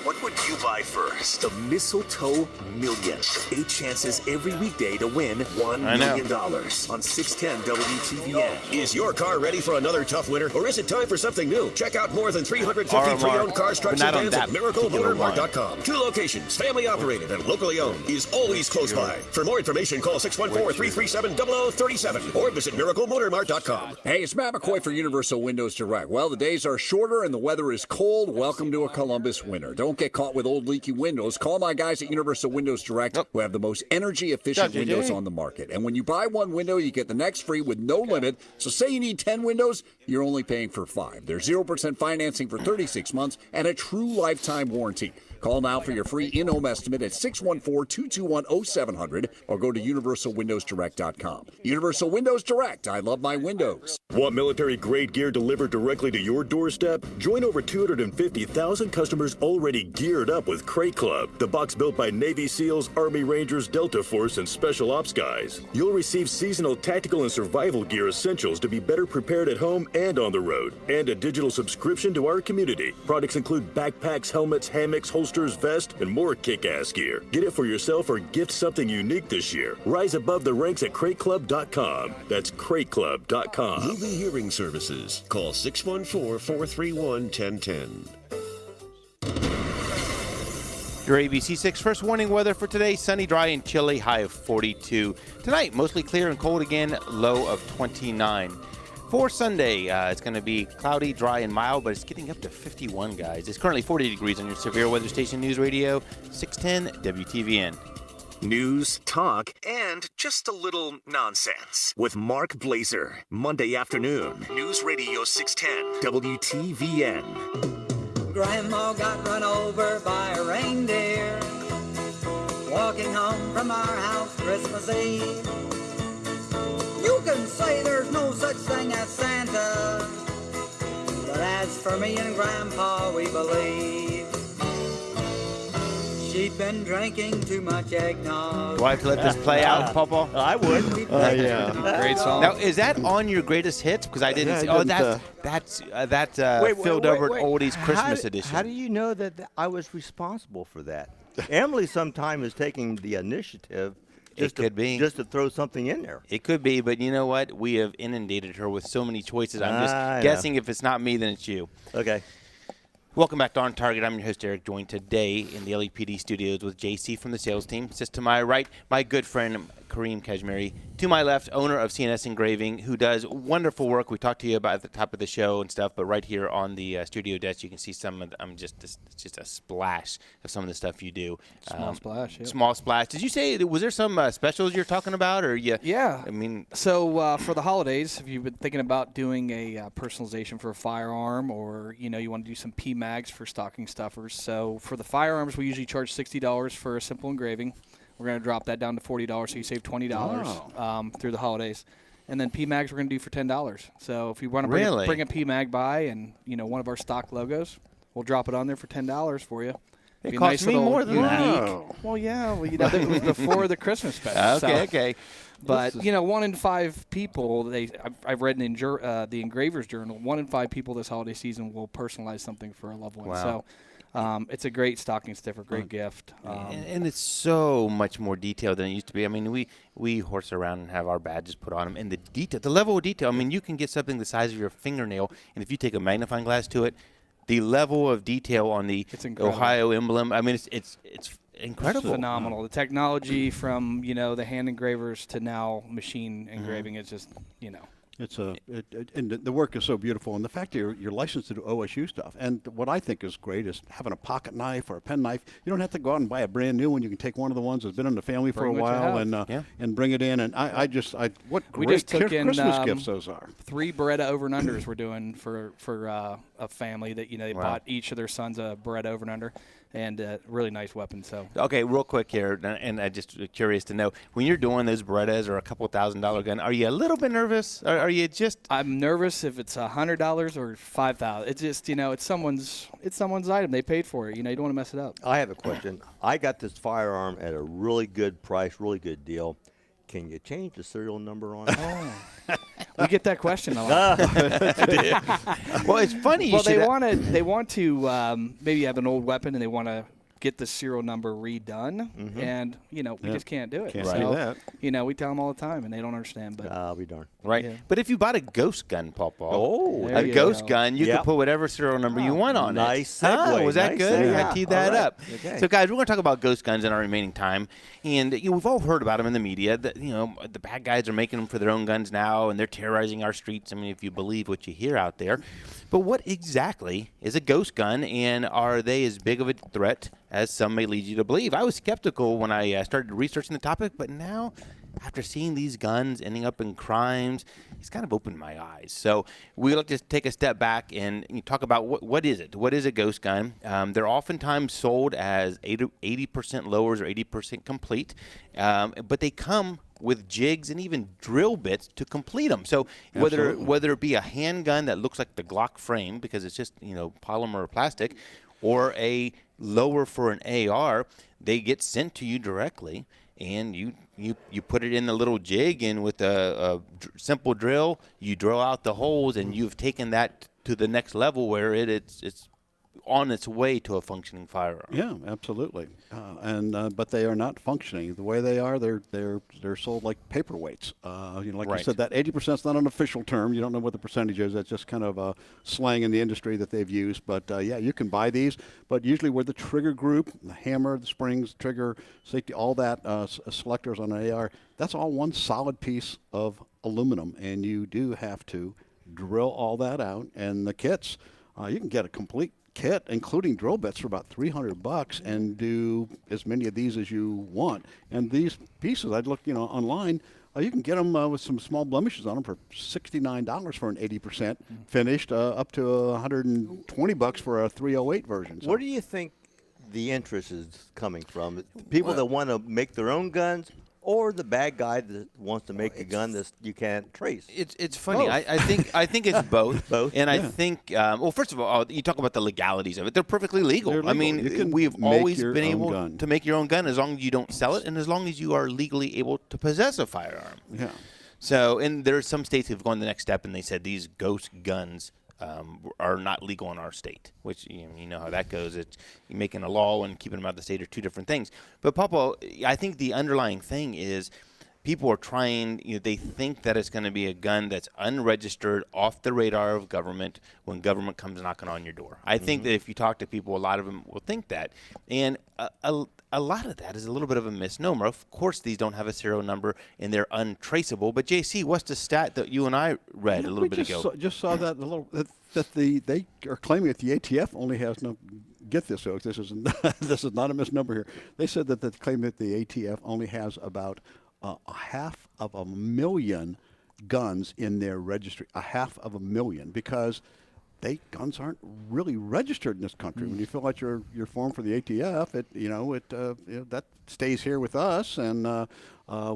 What would you buy first? The Mistletoe Million. 8 chances every weekday to win $1 million on 610 WTVN. Is your car ready for another tough winter, or is it time for something new? Check out more than 350 pre-owned cars, trucks, and vans at MiracleMotorMart.com. 2 locations, family operated and locally owned, is always close by. For more information, call 614-337-0037 or visit MiracleMotorMart.com. Hey, it's Matt McCoy for Universal Windows Direct. Well, the days are shorter and the weather is cold. Welcome to a Columbus winter. Don't get caught with old leaky windows. Call my guys at Universal Windows Direct who have the most energy-efficient windows on the market. And when you buy one window, you get the next free with no limit. So say you need 10 windows, you're only paying for 5. There's 0% financing for 36 months and a true lifetime warranty. Call now for your free in-home estimate at 614-221-0700 or go to universalwindowsdirect.com. Universal Windows Direct. I love my windows. Want military-grade gear delivered directly to your doorstep? Join over 250,000 customers already geared up with Crate Club, the box built by Navy SEALs, Army Rangers, Delta Force, and Special Ops guys. You'll receive seasonal tactical and survival gear essentials to be better prepared at home and on the road, and a digital subscription to our community. Products include backpacks, helmets, hammocks, holsters, vests, and more kick-ass gear. Get it for yourself or gift something unique this year. Rise above the ranks at CrateClub.com. That's CrateClub.com. Movie Hearing Services. Call 614-431-1010. Your ABC6 first warning weather for today: sunny, dry, and chilly, high of 42. Tonight, mostly clear and cold again, low of 29. For Sunday, it's going to be cloudy, dry, and mild, but it's getting up to 51, guys. It's currently 40 degrees on your severe weather station, News Radio 610 WTVN. News, talk, and just a little nonsense with Mark Blazer. Monday afternoon, News Radio 610 WTVN. Grandma got run over by a reindeer walking home from our house Christmas Eve. You can say there's no such thing as Santa, but as for me and Grandpa, we believe she'd been drinking too much eggnog. Do I have to let this play out, Pawpaw? I would. Yeah. Great song. Now, is that on your greatest hits? Because I didn't see. Oh, that's Phil Durbert Oldies Christmas Edition. How do you know that I was responsible for that? Emily sometimes is taking the initiative. Just to throw something in there. It could be, but you know what? We have inundated her with so many choices. I'm just guessing if it's not me, then it's you. Okay. Welcome back to On Target. I'm your host, Eric, joined today in the LEPD studios with JC from the sales team. Sits to my right, my good friend, Kareem Kashmiri. To my left, owner of CNS Engraving, who does wonderful work. We talked to you about at the top of the show and stuff, but right here on the studio desk, you can see some of it's just a splash of some of the stuff you do. Small splash, yeah. Small splash. Did you say, was there some specials you're talking about? Or Yeah. I mean, so for the holidays, if you've been thinking about doing a personalization for a firearm, or you want to do some PMags for stocking stuffers. So for the firearms, we usually charge $60 for a simple engraving. We're going to drop that down to $40, so you save $20 through the holidays. And then PMags we're going to do for $10. So if you want to bring a PMag by and one of our stock logos, we'll drop it on there for $10 for you. It costs me more than that. Well, yeah. Well, that was before the Christmas special. Okay. But 1 in 5 people, I've read in the Engraver's Journal, 1 in 5 people this holiday season will personalize something for a loved one. Wow. So it's a great stocking stuffer, great gift. And it's so much more detailed than it used to be. I mean, we horse around and have our badges put on them, and the level of detail. I mean, you can get something the size of your fingernail, and if you take a magnifying glass to it, the level of detail on the Ohio emblem. I mean, it's incredible. It's phenomenal. The technology from the hand engravers to now machine engraving is just It's and the work is so beautiful, and the fact that you're licensed to do OSU stuff. And what I think is great is having a pocket knife or a pen knife. You don't have to go out and buy a brand new one. You can take one of the ones that's been in the family for a while and bring it in. And what great Christmas gifts those are. 3 Beretta over and unders we're doing for a family that they bought each of their sons a Beretta over and under. And really nice weapon. So okay, real quick here, and I'm just curious to know, when you're doing those Berettas or a couple $1,000 gun, are you a little bit nervous? Or are you just? I'm nervous if it's $100 or $5,000. It's just it's someone's item. They paid for it. You don't want to mess it up. I have a question. I got this firearm at a really good price, really good deal. Can you change the serial number on it? We get that question a lot. Well, it's funny. Well, they want to maybe have an old weapon and they want to get the serial number redone, and we just can't do it. Can't do that. We tell them all the time, and they don't understand. But I'll be darned. Right. Yeah. But if you bought a ghost gun, Pawpaw, a ghost gun, you could put whatever serial number you want on it. Nice segue. Was that good? I teed that up. Okay. So, guys, we're going to talk about ghost guns in our remaining time, and we've all heard about them in the media. That the bad guys are making them for their own guns now, and they're terrorizing our streets. I mean, if you believe what you hear out there. But what exactly is a ghost gun, and are they as big of a threat as some may lead you to believe. I was skeptical when I started researching the topic, but now, after seeing these guns ending up in crimes, it's kind of opened my eyes. So we like to take a step back and talk about what is it? What is a ghost gun? They're oftentimes sold as 80% lowers or 80% complete, but they come with jigs and even drill bits to complete them. So whether it be a handgun that looks like the Glock frame because it's just polymer or plastic, or a lower for an AR, they get sent to you directly, and you put it in the little jig, and with a simple drill, you drill out the holes, and you've taken that to the next level where it's on its way to a functioning firearm. Yeah, absolutely. But they are not functioning the way they are. They're sold like paperweights. Like you said, that 80% is not an official term. You don't know what the percentage is. That's just kind of a slang in the industry that they've used. But yeah, you can buy these. But usually, where the trigger group, the hammer, the springs, trigger, safety, all that selectors on an AR, that's all one solid piece of aluminum, and you do have to drill all that out. And the kits, you can get a complete kit, including drill bits, for about $300 and do as many of these as you want. And these pieces, I'd look, online. You can get them with some small blemishes on them for $69 for an 80% finished, up to $120 for a 308 version. So. Where do you think the interest is coming from? People that want to make their own guns, or the bad guy that wants to make a gun that you can't trace? It's funny. I think it's both. Both. And I think, well, first of all, you talk about the legalities of it. They're perfectly legal. They're legal. I mean, we've always been able to make your own gun as long as you don't sell it and as long as you are legally able to possess a firearm. Yeah. So, and there are some states who've gone the next step and they said these ghost guns are not legal in our state, which you know how that goes. It's making a law and keeping them out of the state are two different things. But Papa, I think the underlying thing is people are trying, they think that it's going to be a gun that's unregistered, off the radar of government when government comes knocking on your door. I think that if you talk to people, a lot of them will think that. And a lot of that is a little bit of a misnomer. Of course, these don't have a serial number and they're untraceable. But JC, what's the stat that you and I read a little bit ago? Just saw that they are claiming that the ATF only has no. Get this, folks. This is not a misnomer here. They said that they claim that the ATF only has about 500,000 guns in their registry. 500,000 because guns aren't really registered in this country. When you fill out your form for the ATF, that stays here with us and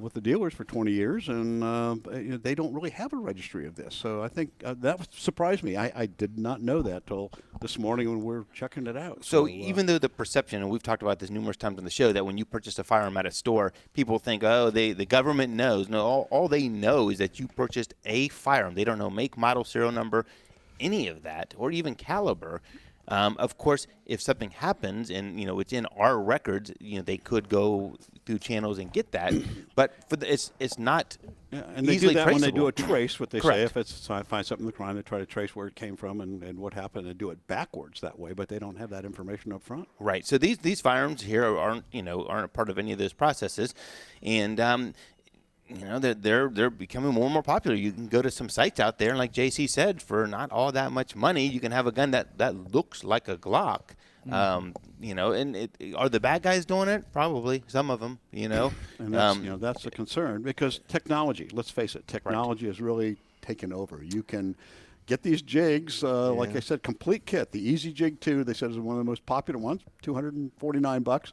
with the dealers for 20 years, and they don't really have a registry of this. So I think that surprised me. I did not know that till this morning when we're checking it out. So even though the perception, and we've talked about this numerous times on the show, that when you purchase a firearm at a store, people think, oh, the government knows. No, all they know is that you purchased a firearm. They don't know make, model, serial number, any of that, or even caliber. Of course, if something happens and it's in our records, they could go through channels and get that. But it's not and they do that traceable. when they do a trace. What they Correct. say, if I find something in the crime, they try to trace where it came from and what happened, and do it backwards that way. But they don't have that information up front. Right. So these firearms here aren't a part of any of those processes, and they're becoming more and more popular. You can go to some sites out there, and like JC said, for not all that much money, you can have a gun that looks like a Glock. And are the bad guys doing it? Probably, some of them. And that's, that's a concern because technology. Let's face it, technology has really taken over. You can get these jigs, like I said, complete kit. The Easy Jig 2, they said, is one of the most popular ones. $249.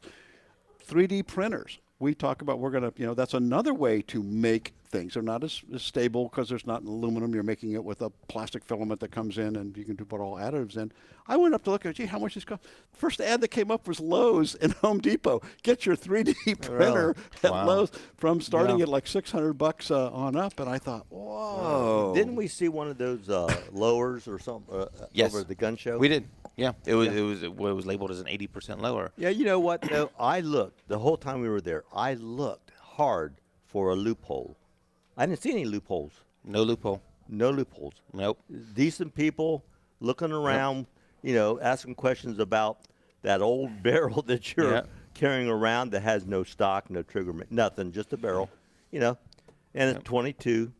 3D printers. We talk about we're going to, that's another way to make things. They're not as stable because there's not aluminum. You're making it with a plastic filament that comes in, and you can put all additives in. I went up to look at, how much this cost? First ad that came up was Lowe's and Home Depot. Get your 3D printer at Lowe's from starting at like $600 on up. And I thought, whoa. Didn't we see one of those lowers or something yes. over at the gun show? We did. Yeah, it was labeled as an 80% lower. Yeah, you know what? Though? I looked the whole time we were there. I looked hard for a loophole. I didn't see any loopholes. No loophole. No loopholes. Nope. Decent people looking around, asking questions about that old barrel that you're carrying around that has no stock, no trigger, nothing, just a barrel, and it's 22.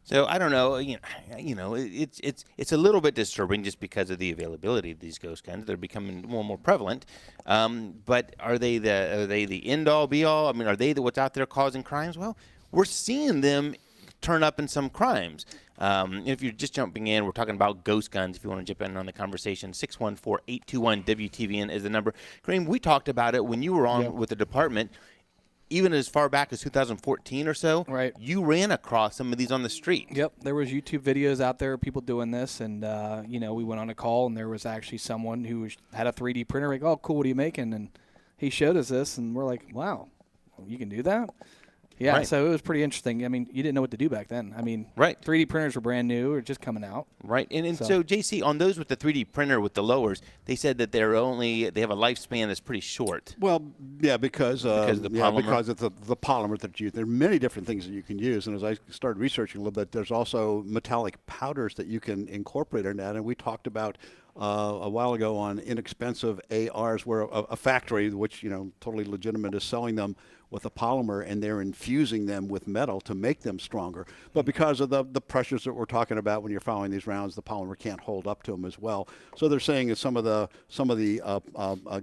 So I don't know. It's a little bit disturbing just because of the availability of these ghost guns. They're becoming more and more prevalent. But are they the end all be all? I mean, are they what's out there causing crimes? Well, we're seeing them turn up in some crimes. If you're just jumping in, we're talking about ghost guns. If you want to jump in on the conversation, 614-821-WTVN is the number. Graham, we talked about it when you were on with the department. Even as far back as 2014 or so, right? You ran across some of these on the street. Yep, there was YouTube videos out there of people doing this, and we went on a call, and there was actually someone who had a 3D printer. Like, oh, cool, what are you making? And he showed us this, and we're like, wow, you can do that? Yeah, right. So it was pretty interesting. I mean, you didn't know what to do back then. I mean, right. 3D printers were brand new or just coming out. Right. And so, JC, on those with the 3D printer with the lowers, they said that they have a lifespan that's pretty short. Well, yeah, because of the polymer. because it's the polymer that's used. There are many different things that you can use. And as I started researching a little bit, there's also metallic powders that you can incorporate in that. And we talked about a while ago on inexpensive ARs where a factory, which, totally legitimate, is selling them with a polymer, and they're infusing them with metal to make them stronger. But because of the pressures that we're talking about when you're firing these rounds, the polymer can't hold up to them as well. So they're saying that some of the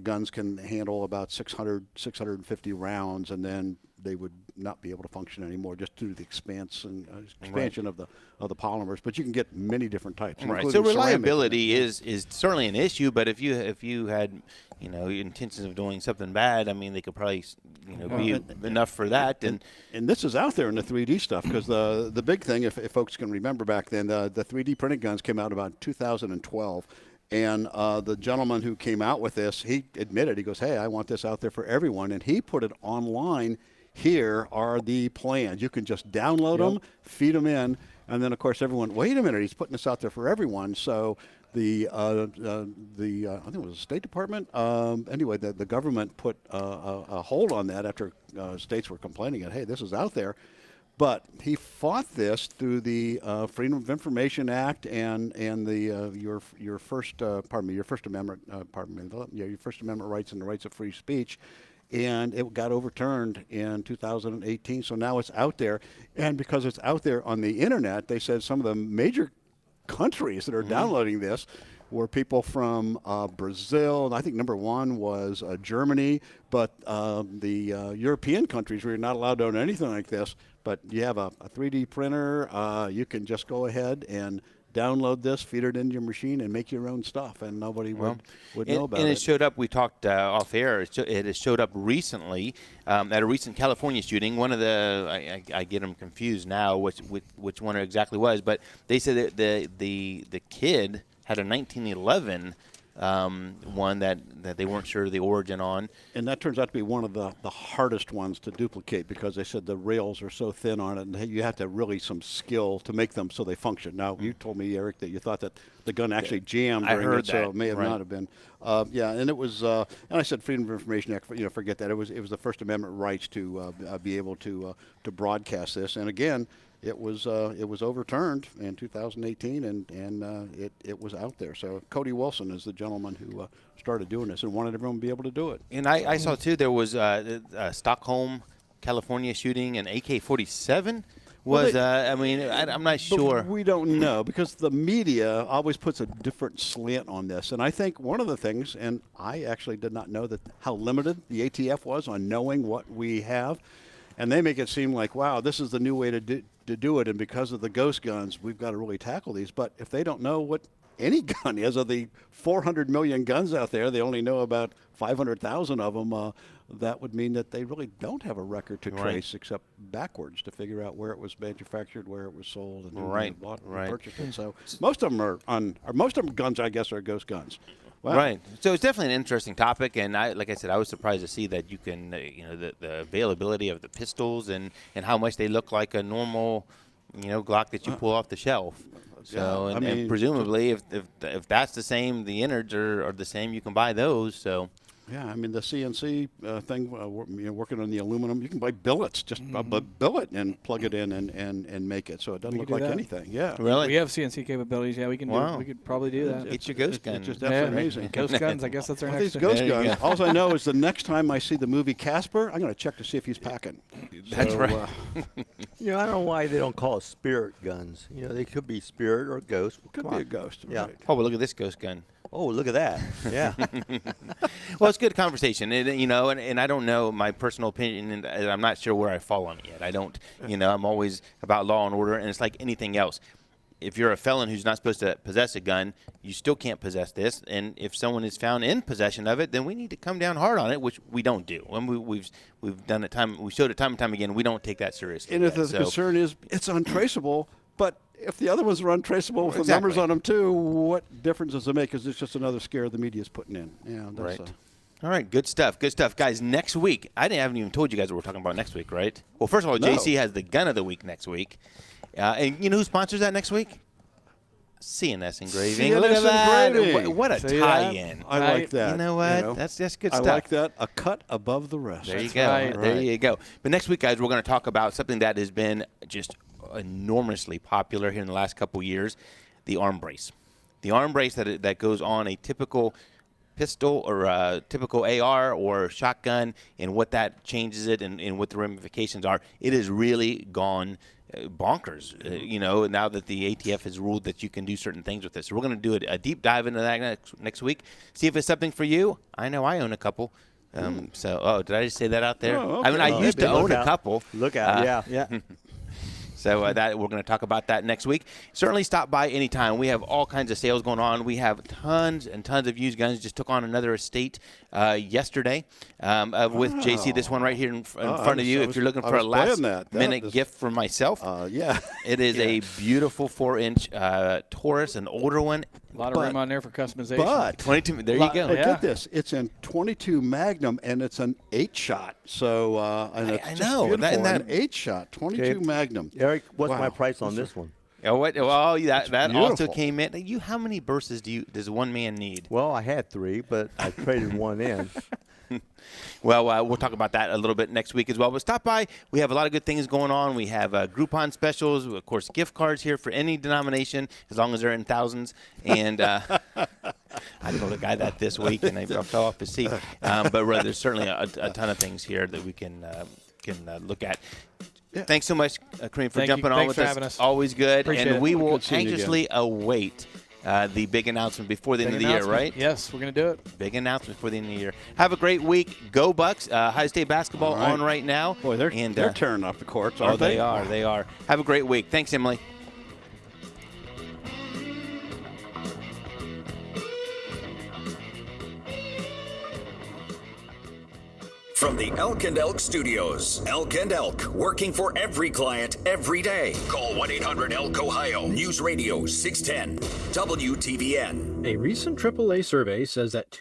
guns can handle about 650 rounds, and then they would not be able to function anymore just due to the expansion right. of the polymers. But you can get many different types. Right. So reliability is certainly an issue. But if you had intentions of doing something bad, I mean, they could probably be enough for that. And this is out there in the 3D stuff, because the big thing, if folks can remember back then, the 3D printed guns came out about 2012. And the gentleman who came out with this, he admitted, he goes, hey, I want this out there for everyone. And he put it online. Here are the plans. You can just download them, feed them in, and then, of course, everyone, wait a minute, he's putting this out there for everyone. So I think it was the State Department. Anyway, the government put a hold on that after states were complaining that, hey, this is out there. But he fought this through the Freedom of Information Act and the your First Amendment your First Amendment rights and the rights of free speech. And it got overturned in 2018. So now it's out there. And because it's out there on the internet, they said some of the major countries that are downloading this were people from Brazil. I think number one was Germany. But the European countries where you're not allowed to own anything like this, but you have a 3D printer, you can just go ahead and download this, feed it into your machine, and make your own stuff, and nobody would know about it. And it showed up, we talked off air, it has showed up recently at a recent California shooting. One of the, I get them confused now which one it exactly was, but they said that the kid had a 1911 one that they weren't sure the origin on. And that turns out to be one of the hardest ones to duplicate, because they said the rails are so thin on it, and you have to really some skill to make them so they function. Now, you told me, Eric, that you thought that the gun actually jammed during it, so it may have not have been. And it was, and I said Freedom of Information Act, forget that. It was the First Amendment rights to be able to broadcast this. And again, it was overturned in 2018, and it was out there. So Cody Wilson is the gentleman who started doing this and wanted everyone to be able to do it. And I saw too, there was a Stockholm, California shooting, an AK-47 was. I'm not sure. We don't know, because the media always puts a different slant on this. And I think one of the things, and I actually did not know how limited the ATF was on knowing what we have. And they make it seem like, wow, this is the new way to do it, and because of the ghost guns, we've got to really tackle these. But if they don't know what any gun is, of the 400 million guns out there, they only know about 500,000 of them, that would mean that they really don't have a record to trace except backwards to figure out where it was manufactured, where it was sold, and who bought and purchased it. So most of them guns, I guess, are ghost guns. Wow. Right. So it's definitely an interesting topic, and like I said, I was surprised to see that you can, the availability of the pistols and how much they look like a normal, Glock that you pull off the shelf. So, and presumably, if that's the same, the innards are the same, you can buy those. So, Yeah, I mean the CNC thing, working on the aluminum, you can buy billets, just a billet and plug it in and make it, so it doesn't look like anything. Yeah, really. We have CNC capabilities. Yeah, we can. Wow. We could probably do that. It's your ghost gun. It's just absolutely amazing. Ghost guns. I guess that's our next. These ghost guns. All I know is the next time I see the movie Casper, I'm going to check to see if he's packing. That's right. I don't know why they don't call it spirit guns. They could be spirit or ghost. Could be a ghost. Yeah. Right. Oh, well, look at this ghost gun. Oh, look at that. Yeah. Well, it's good conversation, and I don't know my personal opinion, and I'm not sure where I fall on it yet. I don't, I'm always about law and order, and it's like anything else. If you're a felon who's not supposed to possess a gun, you still can't possess this. And if someone is found in possession of it, then we need to come down hard on it, which we don't do. And we've done it we showed it time and time again. We don't take that seriously. And if the concern is it's untraceable, but if the other ones are untraceable with the Exactly. numbers on them too, what difference does it make? Because it's just another scare the media's putting in. Yeah, that's Right. All right, good stuff, guys. Next week, I haven't even told you guys what we're talking about next week, right? Well, first of all, No. JC has the gun of the week next week, and you know who sponsors that next week? CNS Engraving. Look at that! Engraving. What a See tie-in! I like that. You know what? That's good stuff. I like that. A cut above the rest. There you go. There you go. But next week, guys, we're going to talk about something that has been just enormously popular here in the last couple years: the arm brace. The arm brace that goes on a typical pistol or a typical AR or shotgun, and what that changes it, and what the ramifications are. It has really gone bonkers, now that the ATF has ruled that you can do certain things with this. So we're going to do a deep dive into that next week. See if it's something for you. I know I own a couple. Did I just say that out there? Oh, okay. I mean, I used to own a couple. Look out. Yeah. So that we're going to talk about that next week. Certainly stop by anytime. We have all kinds of sales going on. We have tons and tons of used guns. Just took on another estate yesterday with JC. This one right here in front of you. If you're looking for a last-minute gift for myself, yeah, it is a beautiful 4-inch Taurus, an older one. A lot of room on there for customization. But 22. There you go. But get this: it's in 22 Magnum, and it's an 8-shot. So and it's I just know beautiful. that An 8-shot, 22 Magnum. Eric, what's Wow. my price on this one? Oh, what? Well, that also beautiful. came in. How many bursts does one man need? Well, I had 3, but I traded one in. Well, we'll talk about that a little bit next week as well. But stop by. We have a lot of good things going on. We have Groupon specials, of course, gift cards here for any denomination, as long as they're in thousands. And I told a guy that this week, and I fell off his seat. But there's certainly a ton of things here that we can look at. Yeah. Thanks so much, Kareem, for jumping on with us. Always good. Appreciate and it. we will anxiously await the big announcement before the end of the year, right? Yes, we're going to do it. Big announcement before the end of the year. Have a great week. Go Bucks. High State basketball on right now. Boy, they're tearing off the courts, aren't they? They are. Have a great week. Thanks, Emily. From the Elk and Elk Studios, Elk and Elk, working for every client every day. Call 1-800-ELK-OHIO. News Radio 610 WTVN. A recent AAA survey says that